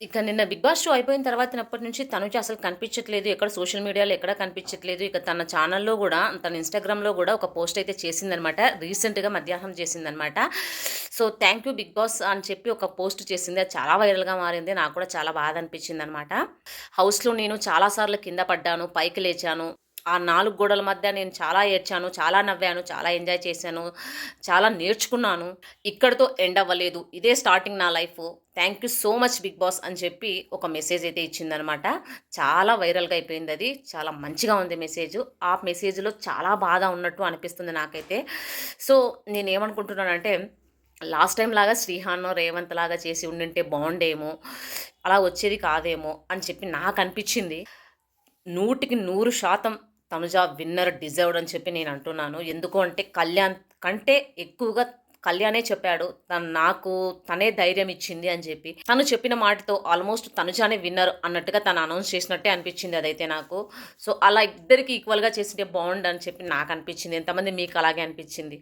ఇక నిన్న 'big boss' show అయిపోయిన తర్వాతనప్పటి నుంచి తనుజ అసలు కనిపించట్లేదు. ఎక్కడ సోషల్ మీడియాలో ఎక్కడ కనిపించట్లేదు. ఇక తన ఛానల్‌లో గూడా, తన ఇన్‌స్టాగ్రామ్‌లో గూడా ఒక పోస్ట్ అయితే చేసిందనమాట. రీసెంట్‌గా మధ్యాహ్నం చేసిందనమాట. So, thank you 'Bigg Boss' అని చెప్పి ఒక పోస్ట్ చేసింది. అది చాలా వైరల్‌గా మారింది. నాకు కూడా చాలా బాధ అనిపించిందనమాట. హౌస్‌లో నేను చాలా సార్లు కింద పడ్డాను, పైకి లేచాను. ఆ 4 గోడల మధ్య నేను చాలా ఏడ్చాను, చాలా నవ్వాను, చాలా ఎంజాయ్ చేశాను, చాలా నేర్చుకున్నాను. ఇక్కడితో ఎండ్ అవ్వలేదు. ఇదే స్టార్టింగ్ నా life. Thank you so much Bigg Boss అని చెప్పి ఒక మెసేజ్ అయితే ఇచ్చిందనమాట. చాలా వైరల్‌గా అయిపోయిందది. చాలా మంచిగా ఉంది మెసేజు. ఆ మెసేజ్‌లో చాలా బాధ ఉన్నట్టు అనిపిస్తుంది నాకైతే. సో, నేనేమనుకుంటున్నానంటే లాస్ట్ టైమ్ లాగా శ్రీహానో, రేవంత్ లాగా చేసి ఉండుంటే బావుండేమో! అలా వచ్చేది కాదేమో అని చెప్పి నాకనిపిచ్చింది. 100కి 100% తనుజ విన్నర్ డిజర్వ్డ్ అని చెప్పి నేనంటున్నాను. ఎందుకు అంటే కళ్యాణ్ కంటే ఎక్కువగా కళ్యాణే చెప్పాడు. తనే ధైర్యం ఇచ్చింది అని చెప్పి. తను చెప్పిన మాటతో ఆల్‌మోస్ట్ తనుజానే విన్నర్ అన్నట్టుగా తను అనౌన్స్ చేసినట్టే అనిపిచ్చింది అదైతే నాకు. సో, అలా ఇద్దరికి ఈక్వల్‌గా చేసుంటే బావుండని చెప్పి నాకనిపిచ్చింది. ఎంతమంది మీకు అలాగే అనిపిచ్చింది?